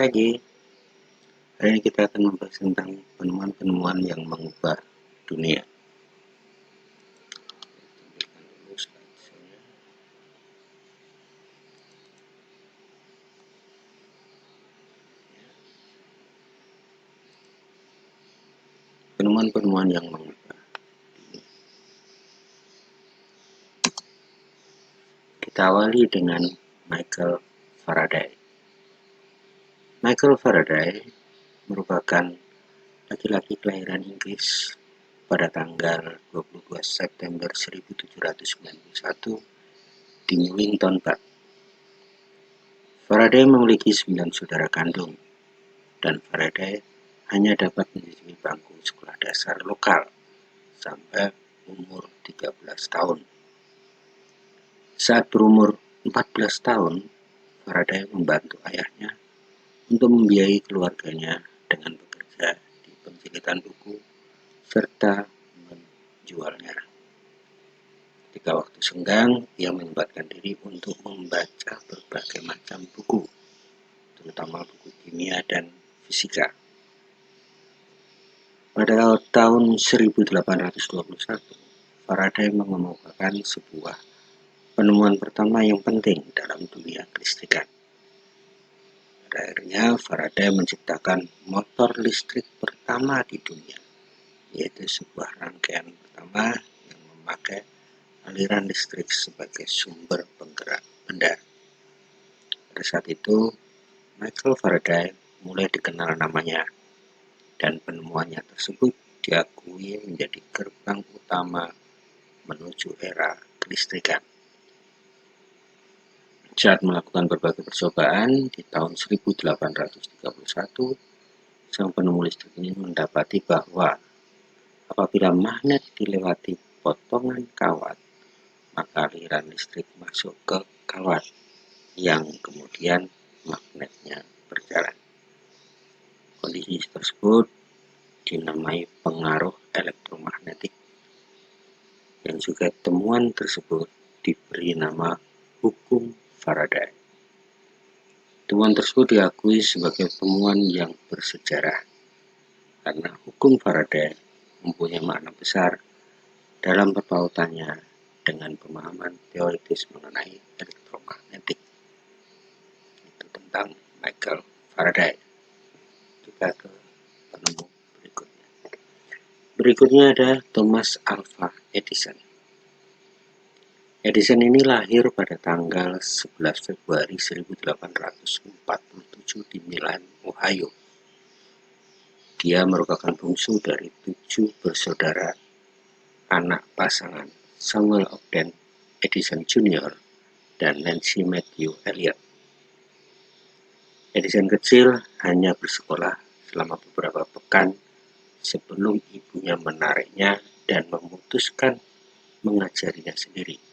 pagi. Hari ini kita akan membahas tentang penemuan-penemuan yang mengubah dunia. Penemuan-penemuan yang mengubah dunia. Kita awali dengan Michael Faraday. Michael Faraday merupakan laki-laki kelahiran Inggris pada tanggal 22 September 1791 di Newington, Bath. Faraday memiliki 9 saudara kandung, dan Faraday hanya dapat menyusui bangku sekolah dasar lokal sampai umur 13 tahun. Saat berumur 14 tahun, Faraday membantu ayahnya untuk membiayai keluarganya dengan bekerja di penjilitan buku serta menjualnya. Ketika waktu senggang, ia menyempatkan diri untuk membaca berbagai macam buku, terutama buku kimia dan fisika. Pada tahun 1821, Faraday mengemukakan sebuah penemuan pertama yang penting dalam dunia kelistrikan. Pada akhirnya, Faraday menciptakan motor listrik pertama di dunia, yaitu sebuah rangkaian pertama yang memakai aliran listrik sebagai sumber penggerak benda. Pada saat itu, Michael Faraday mulai dikenal namanya, dan penemuannya tersebut diakui menjadi gerbang utama menuju era kelistrikan. Saat melakukan berbagai percobaan di tahun 1831, sang penemu listrik ini mendapati bahwa apabila magnet dilewati potongan kawat, maka aliran listrik masuk ke kawat yang kemudian magnetnya berjalan. Kondisi tersebut dinamai pengaruh elektromagnetik, dan juga temuan tersebut diberi nama hukum Faraday. Temuan tersebut diakui sebagai temuan yang bersejarah karena hukum Faraday mempunyai makna besar dalam berpautannya dengan pemahaman teoritis mengenai elektromagnetik. Itu tentang Michael Faraday. Kita ke penemu berikutnya. Berikutnya ada Thomas Alva Edison. Edison ini lahir pada tanggal 11 Februari 1847 di Milan, Ohio. Dia merupakan bungsu dari 7 bersaudara anak pasangan Samuel Ogden Edison Jr. dan Nancy Matthew Elliot. Edison kecil hanya bersekolah selama beberapa pekan sebelum ibunya menariknya dan memutuskan mengajarinya sendiri.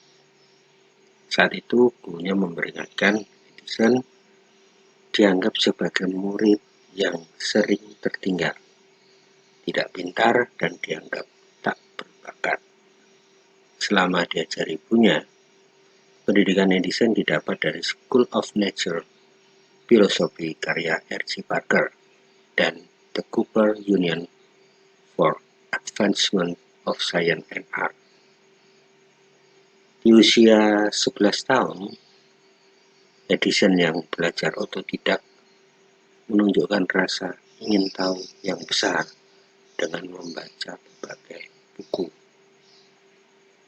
Saat itu, gurunya memperingatkan Edison dianggap sebagai murid yang sering tertinggal, tidak pintar, dan dianggap tak berbakat. Selama diajari ibunya, pendidikan Edison didapat dari School of Nature Philosophy karya R.C. Parker dan The Cooper Union for Advancement of Science and Art. Di usia 11 tahun, Edison yang belajar otodidak menunjukkan rasa ingin tahu yang besar dengan membaca berbagai buku.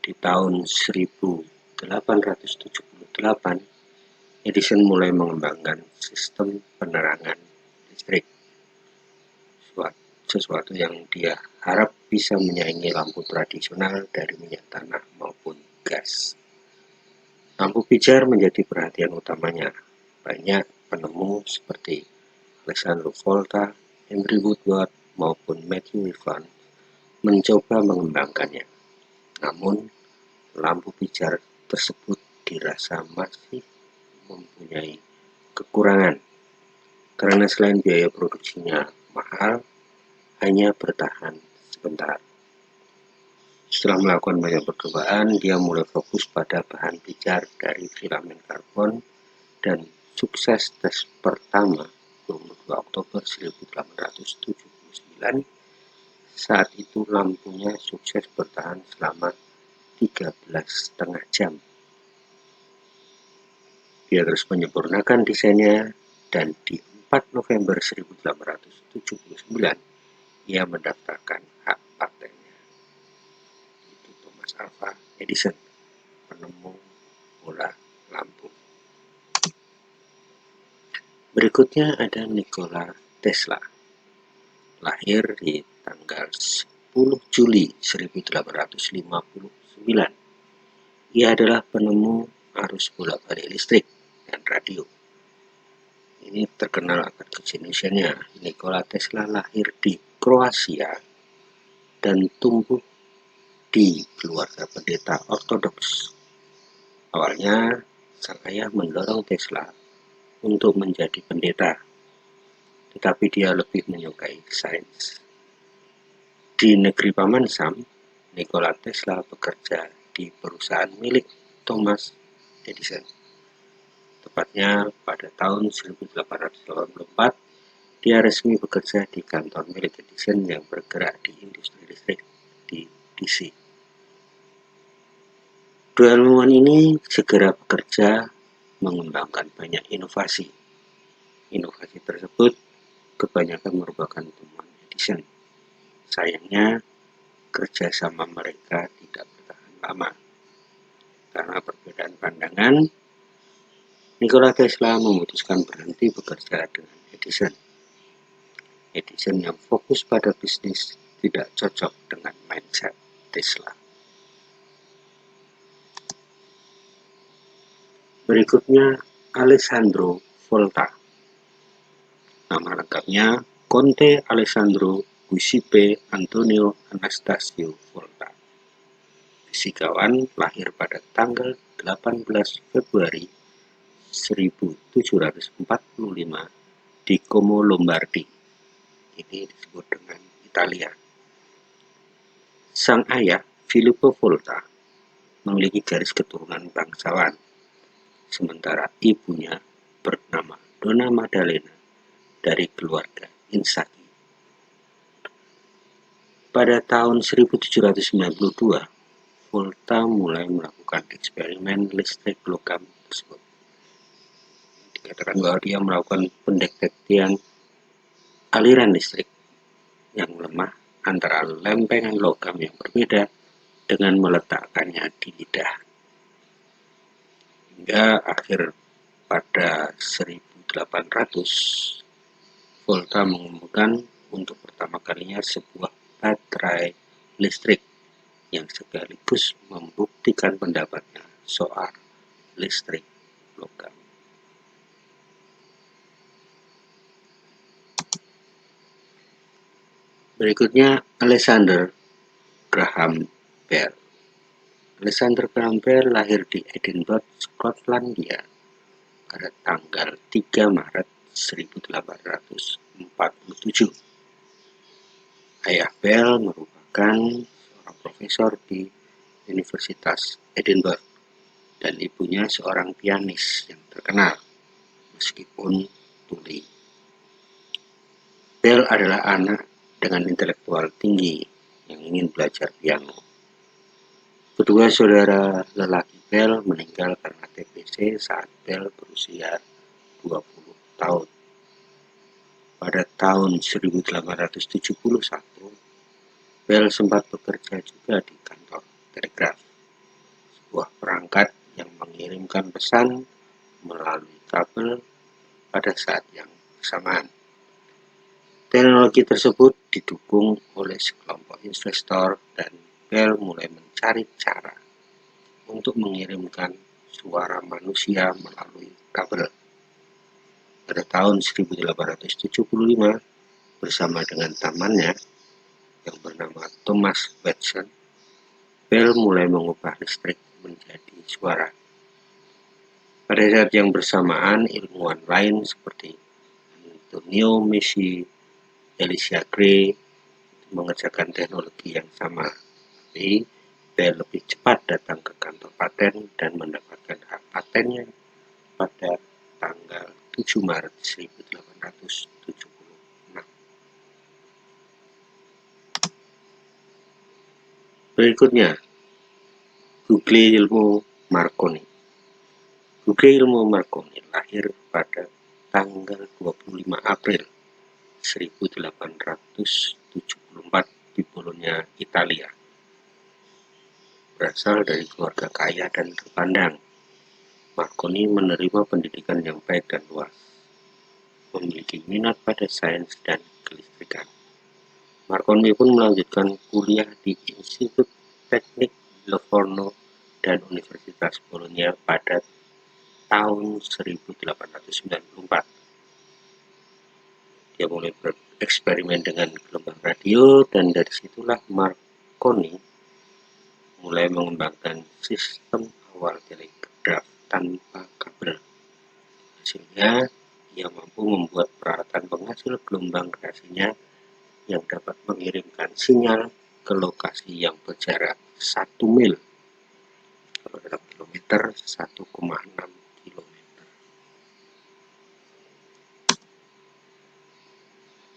Di tahun 1878, Edison mulai mengembangkan sistem penerangan listrik, sesuatu yang dia harap bisa menyaingi lampu tradisional dari minyak tanah maupun gas. Lampu pijar menjadi perhatian utamanya. Banyak penemu seperti Alessandro Volta, Henry Woodward, maupun Matthew Evans mencoba mengembangkannya. Namun, lampu pijar tersebut dirasa masih mempunyai kekurangan, karena selain biaya produksinya mahal, hanya bertahan sebentar. Setelah melakukan banyak percobaan, dia mulai fokus pada bahan pijar dari filamen karbon, dan sukses tes pertama berumur 22 Oktober 1879. Saat itu lampunya sukses bertahan selama 13,5 jam. Dia terus menyempurnakan desainnya dan di 4 November 1879 ia mendaftarkan hak patennya. Itu Thomas Alva Edison, penemu bola lampu. Berikutnya ada Nikola Tesla, lahir di tanggal 10 Juli 1859. Ia adalah penemu arus bolak-balik listrik dan radio. Ini terkenal akan kejeniusannya. Nikola Tesla lahir di Kroasia dan tumbuh di keluarga pendeta Ortodoks. Awalnya, sang ayah mendorong Tesla untuk menjadi pendeta, tetapi dia lebih menyukai sains. Di negeri Paman Sam, Nikola Tesla bekerja di perusahaan milik Thomas Edison. Tepatnya pada tahun 1884, dia resmi bekerja di kantor milik Edison yang bergerak di industri listrik di DC. Dua ilmuwan ini segera bekerja mengembangkan banyak inovasi. Inovasi tersebut kebanyakan merupakan temuan Edison. Sayangnya, kerjasama mereka tidak bertahan lama. Karena perbedaan pandangan, Nikola Tesla memutuskan berhenti bekerja dengan Edison. Edison yang fokus pada bisnis tidak cocok dengan mindset Tesla. Berikutnya, Alessandro Volta. Nama lengkapnya Conte Alessandro Giuseppe Antonio Anastasio Volta. Fisikawan, lahir pada tanggal 18 Februari 1745 di Como, Lombardi. Ini disebut dengan Italia. Sang ayah, Filippo Volta, memiliki garis keturunan bangsawan, sementara ibunya bernama Donna Maddalena dari keluarga Insaki. Pada tahun 1792, Volta mulai melakukan eksperimen listrik logam tersebut. Dikatakan bahwa dia melakukan pendeteksian aliran listrik yang lemah antara lempengan logam yang berbeda dengan meletakkannya di lidah. Hingga akhir pada 1800, Volta mengumumkan untuk pertama kalinya sebuah baterai listrik yang sekaligus membuktikan pendapatnya soal listrik logam. Berikutnya, Alexander Graham Bell. Alexander Graham Bell lahir di Edinburgh, Skotlandia pada tanggal 3 Maret 1847. Ayah Bell merupakan seorang profesor di Universitas Edinburgh dan ibunya seorang pianis yang terkenal meskipun tuli. Bell adalah anak dengan intelektual tinggi yang ingin belajar piano. Kedua saudara lelaki Bell meninggal karena TBC saat Bell berusia 20 tahun. Pada tahun 1871, Bell sempat bekerja juga di kantor telegraf, sebuah perangkat yang mengirimkan pesan melalui kabel pada saat yang bersamaan. Teknologi tersebut didukung oleh sekelompok investor dan Bell mulai mencari cara untuk mengirimkan suara manusia melalui kabel. Pada tahun 1875, bersama dengan temannya yang bernama Thomas Watson, Bell mulai mengubah listrik menjadi suara. Pada saat yang bersamaan, ilmuwan lain seperti Antonio Meucci, Elisha Gray mengerjakan teknologi yang sama, tapi Bell lebih cepat datang ke kantor paten dan mendapatkan hak patennya pada tanggal 7 Maret 1876. 1876. Berikutnya, Google ilmu Marconi. Google ilmu Marconi lahir pada tanggal 25 April 1874 di Bologna, Italia. Berasal dari keluarga kaya dan terpandang, Marconi menerima pendidikan yang baik dan luas, memiliki minat pada sains dan kelistrikan. Marconi pun melanjutkan kuliah di Institut Teknik Livorno dan Universitas Bologna pada tahun 1894. Dia mulai bereksperimen dengan gelombang radio, dan dari situlah Marconi mulai mengembangkan sistem awal telegraf tanpa kabel. Hasilnya, ia mampu membuat peralatan penghasil gelombang radiasinya yang dapat mengirimkan sinyal ke lokasi yang berjarak 1 mil, kalau dalam kilometer 1,6 kilometer.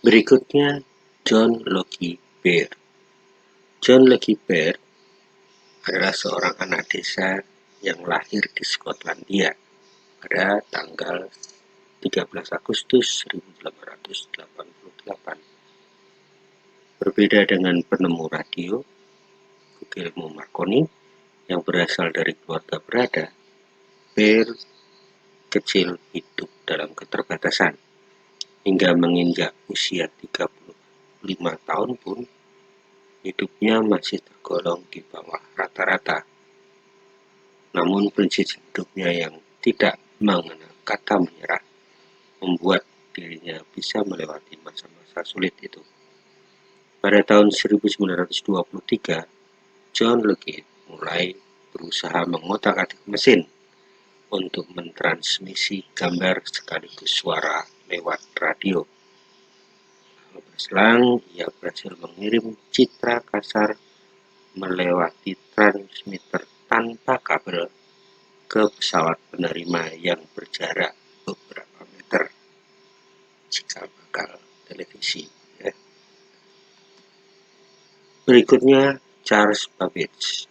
Berikutnya, John Logie Baird. John Logie Baird adalah seorang anak desa yang lahir di Skotlandia pada tanggal 13 Agustus 1888. Berbeda dengan penemu radio, Guglielmo Marconi, yang berasal dari keluarga berada, Baird kecil hidup dalam keterbatasan. Hingga menginjak usia 35 tahun pun, hidupnya masih tergolong di bawah rata-rata. Namun prinsip hidupnya yang tidak mengenal kata menyerah membuat dirinya bisa melewati masa-masa sulit itu. Pada tahun 1923, John Logie mulai berusaha mengotak-atik mesin untuk mentransmisi gambar sekaligus suara lewat radio. Berselang, ia berhasil mengirim citra kasar melewati transmitter tanpa kabel ke pesawat penerima yang berjarak beberapa meter, cikal bakal televisi. Berikutnya, Charles Babbage.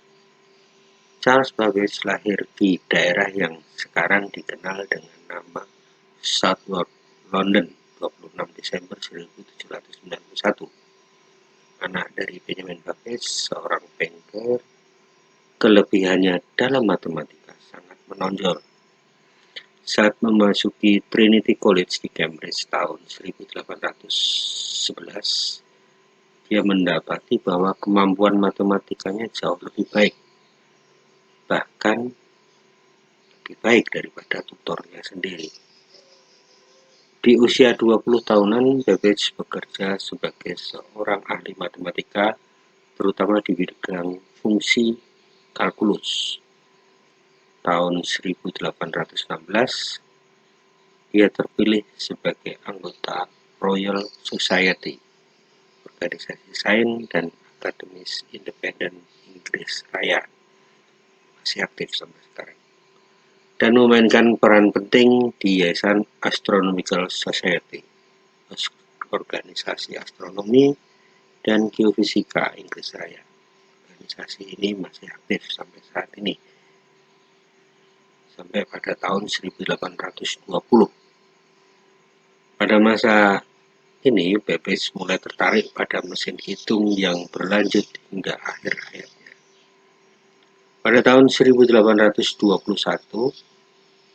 Charles Babbage lahir di daerah yang sekarang dikenal dengan nama Southwark, London, 26 Desember 1791. Anak dari Benjamin Babbage, seorang banker. Kelebihannya dalam matematika sangat menonjol. Saat memasuki Trinity College di Cambridge tahun 1811, dia mendapati bahwa kemampuan matematikanya jauh lebih baik, bahkan lebih baik daripada tutornya sendiri. Di usia 20 tahunan, Babbage bekerja sebagai seorang ahli matematika, terutama di bidang fungsi kalkulus. Tahun 1816, dia terpilih sebagai anggota Royal Society, organisasi sains dan akademis independen Inggris Raya, masih aktif sampai sekarang, dan memainkan peran penting di Yayasan Astronomical Society, organisasi astronomi dan geofisika Inggris Raya. Organisasi ini masih aktif sampai saat ini, sampai pada tahun 1820. Pada masa ini, Babbage mulai tertarik pada mesin hitung yang berlanjut hingga akhir hayatnya. Pada tahun 1821,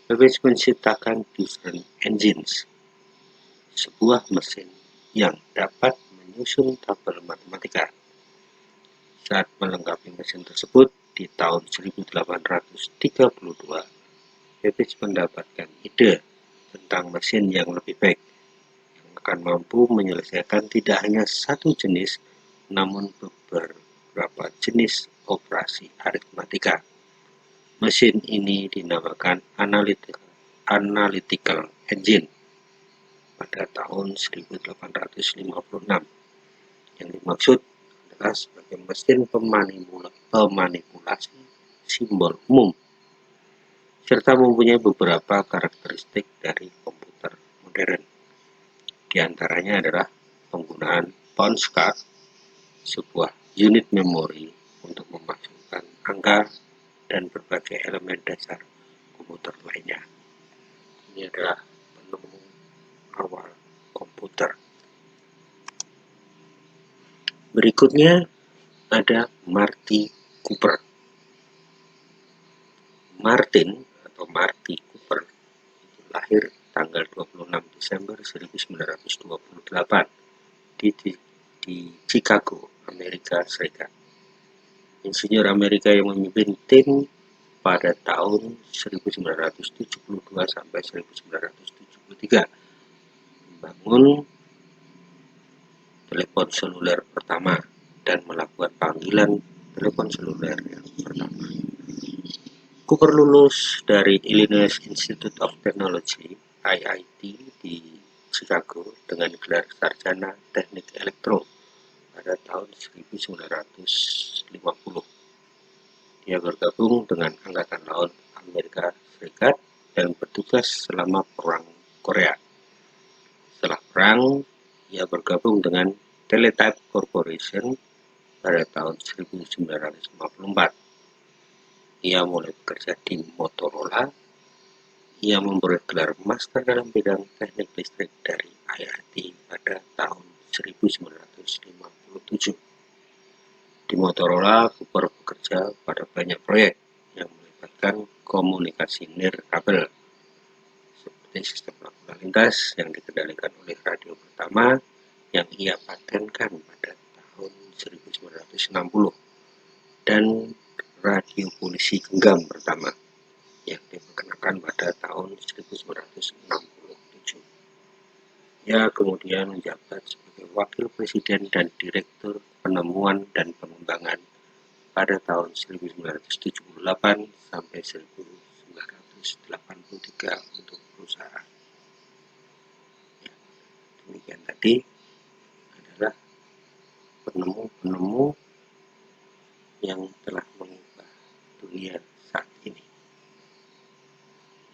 Babbage menciptakan different engines, sebuah mesin yang dapat menyusun tabel matematika. Saat melengkapi mesin tersebut di tahun 1832, Babbage mendapatkan ide tentang mesin yang lebih baik, yang akan mampu menyelesaikan tidak hanya satu jenis, namun beberapa jenis operasi aritmatika. Mesin ini dinamakan analytical engine pada tahun 1856. Yang dimaksud adalah sebagai mesin pemanipulasi simbol umum, serta mempunyai beberapa karakteristik dari komputer modern. Di antaranya adalah penggunaan bounce card, sebuah unit memori untuk memasukkan angka dan berbagai elemen dasar komputer lainnya. Ini adalah penemu awal komputer. Berikutnya ada Marty Cooper. Martin atau Marty Cooper lahir tanggal 26 Desember 1928 di Chicago, Amerika Serikat. Insinyur Amerika yang memimpin tim pada tahun 1972 sampai 1973 membangun telepon seluler pertama dan melakukan panggilan telepon seluler yang pertama. Cooper lulus dari Illinois Institute of Technology (IIT) di Chicago dengan gelar sarjana teknik elektro pada tahun 1950. Dia bergabung dengan Angkatan Laut Amerika Serikat dan bertugas selama Perang Korea. Setelah perang, ia bergabung dengan Teletype Corporation pada tahun 1954. Ia mulai bekerja di Motorola. Ia memperoleh gelar master dalam bidang teknik listrik dari IIT pada tahun 1957. Di Motorola, Cooper bekerja pada banyak proyek yang melibatkan komunikasi nirkabel, seperti sistem lampu lalu lintas yang dikendalikan oleh radio pertama yang ia patenkan pada tahun 1960 dan radio polisi genggam pertama yang diperkenalkan pada tahun 1967. Ia kemudian menjabat sebagai wakil presiden dan direktur penemuan dan pengembangan pada tahun 1978 sampai 1983 untuk perusahaan. Ya, demikian tadi adalah penemu-penemu yang telah mengubah dunia saat ini.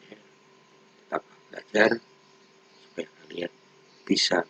Ya, tetap belajar supaya kalian bisa